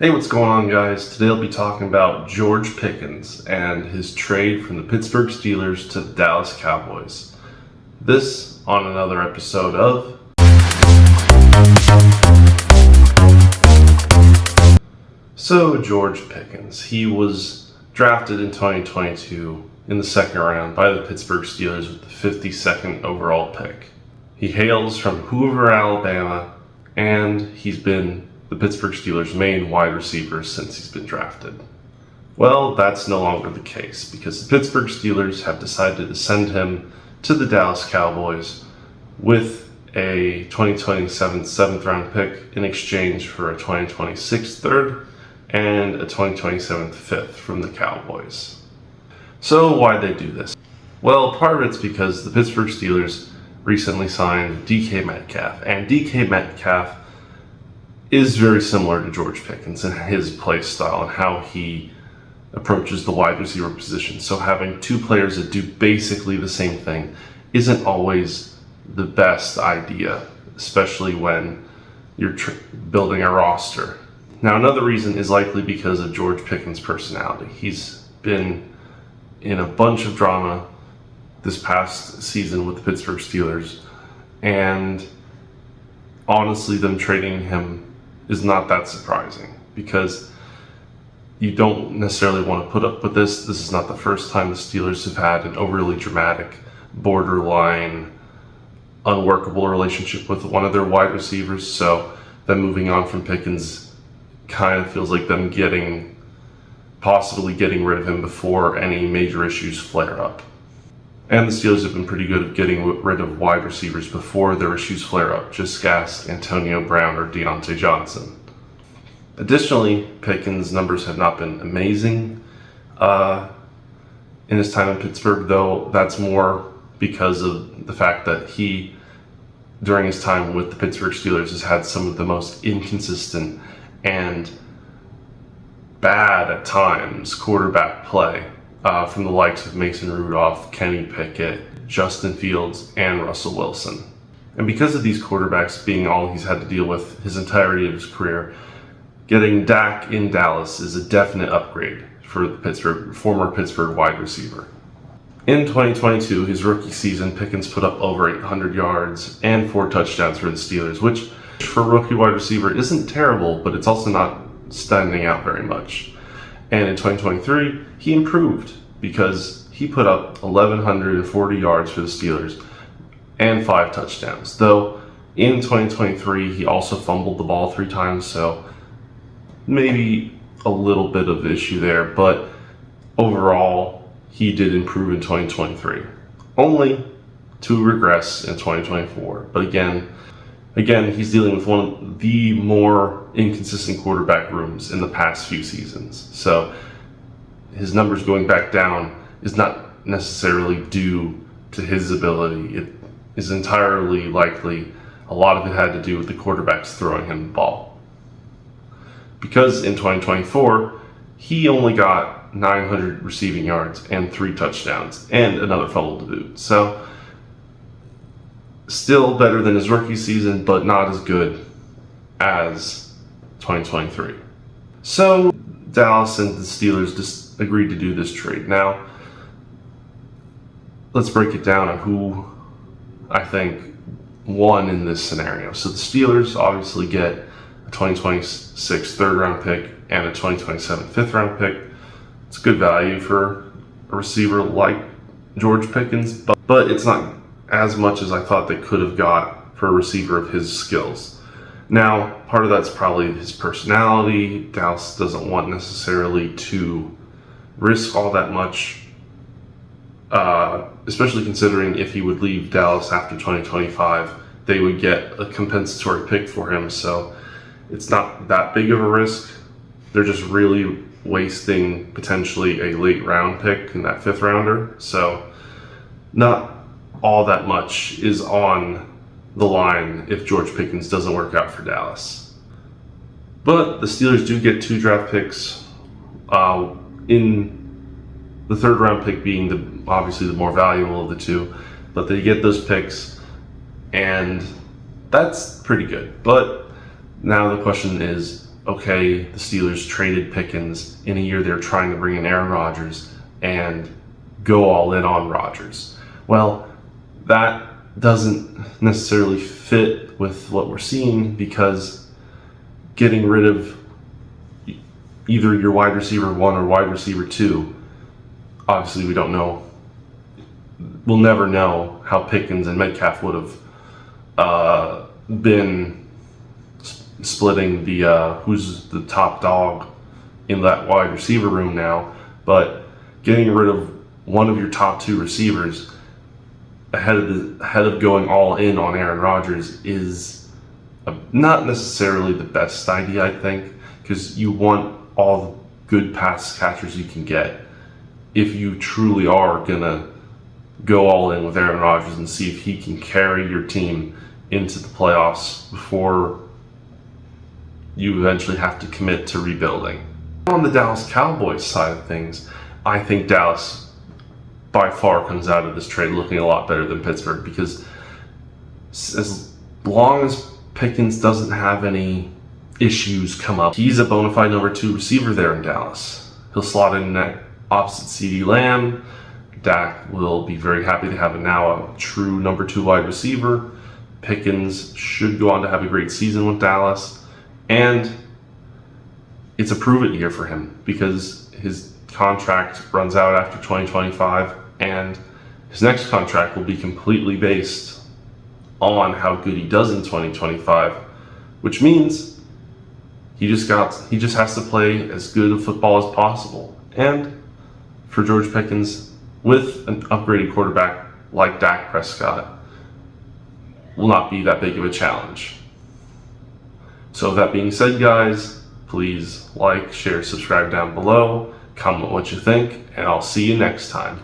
Hey, what's going on, guys? Today I'll be talking about George Pickens and his trade from the Pittsburgh Steelers to the Dallas Cowboys. This on another episode of George Pickens. He was drafted in 2022 in the second round by the Pittsburgh Steelers with the 52nd overall pick. He hails from Hoover, Alabama, and he's been the Pittsburgh Steelers' main wide receiver since he's been drafted. Well, that's no longer the case because the Pittsburgh Steelers have decided to send him to the Dallas Cowboys with a 2027 7th round pick in exchange for a 2026 3rd and a 2027 5th from the Cowboys. So why'd they do this? Well, part of it's because the Pittsburgh Steelers recently signed DK Metcalf, and DK Metcalf is very similar to George Pickens in his play style and how he approaches the wide receiver position. So having two players that do basically the same thing isn't always the best idea, especially when you're building a roster. Now, another reason is likely because of George Pickens' personality. He's been in a bunch of drama this past season with the Pittsburgh Steelers, and honestly, them trading him is not that surprising because you don't necessarily want to put up with this. This is not the first time the Steelers have had an overly dramatic, borderline, unworkable relationship with one of their wide receivers. So them moving on from Pickens kind of feels like them possibly getting rid of him before any major issues flare up. And the Steelers have been pretty good at getting rid of wide receivers before their issues flare up. Just ask Antonio Brown or Deontay Johnson. Additionally, Pickens' numbers have not been amazing in his time in Pittsburgh, though that's more because of the fact that he, during his time with the Pittsburgh Steelers, has had some of the most inconsistent and bad at times quarterback play from the likes of Mason Rudolph, Kenny Pickett, Justin Fields, and Russell Wilson. And because of these quarterbacks being all he's had to deal with his entirety of his career, getting Dak in Dallas is a definite upgrade for the former Pittsburgh wide receiver. In 2022, his rookie season, Pickens put up over 800 yards and 4 touchdowns for the Steelers, which for a rookie wide receiver isn't terrible, but it's also not standing out very much. And in 2023, he improved because he put up 1,140 yards for the Steelers and 5 touchdowns. Though in 2023, he also fumbled the ball 3 times, so maybe a little bit of issue there. But overall, he did improve in 2023, only to regress in 2024. But again, he's dealing with one of the more inconsistent quarterback rooms in the past few seasons. So his numbers going back down is not necessarily due to his ability. It is entirely likely a lot of it had to do with the quarterbacks throwing him the ball. Because in 2024, he only got 900 receiving yards and 3 touchdowns and another fumble to boot. So still better than his rookie season, but not as good as 2023. So Dallas and the Steelers just agreed to do this trade. Now, let's break it down on who I think won in this scenario. So the Steelers obviously get a 2026 3rd round pick and a 2027 5th round pick. It's good value for a receiver like George Pickens, but it's not as much as I thought they could have got for a receiver of his skills. Now, part of that's probably his personality. Dallas doesn't want necessarily to risk all that much, especially considering if he would leave Dallas after 2025, they would get a compensatory pick for him. So it's not that big of a risk. They're just really wasting potentially a late round pick in that 5th rounder. So not all that much is on the line if George Pickens doesn't work out for Dallas. But the Steelers do get 2 draft picks, in the 3rd round pick being obviously the more valuable of the 2, but they get those picks, and that's pretty good. But now the question is, okay, the Steelers traded Pickens in a year they're trying to bring in Aaron Rodgers and go all in on Rodgers. Well, that doesn't necessarily fit with what we're seeing, because getting rid of either your wide receiver 1 or wide receiver 2, obviously we don't know. We'll never know how Pickens and Metcalf would have been splitting the who's the top dog in that wide receiver room now. But getting rid of one of your top 2 receivers ahead of going all in on Aaron Rodgers is not necessarily the best idea, I think, because you want all the good pass catchers you can get if you truly are gonna go all in with Aaron Rodgers and see if he can carry your team into the playoffs before you eventually have to commit to rebuilding. On the Dallas Cowboys side of things, I think Dallas by far comes out of this trade looking a lot better than Pittsburgh, because as long as Pickens doesn't have any issues come up, he's a bona fide number 2 receiver there in Dallas. He'll slot in that opposite CeeDee Lamb. Dak will be very happy to have now a true number 2 wide receiver. Pickens should go on to have a great season with Dallas, and it's a prove-it year for him because his contract runs out after 2025, and his next contract will be completely based on how good he does in 2025, which means he just has to play as good a football as possible. And for George Pickens, with an upgraded quarterback like Dak Prescott, will not be that big of a challenge. So that being said, guys, please like, share, subscribe down below, comment what you think, and I'll see you next time.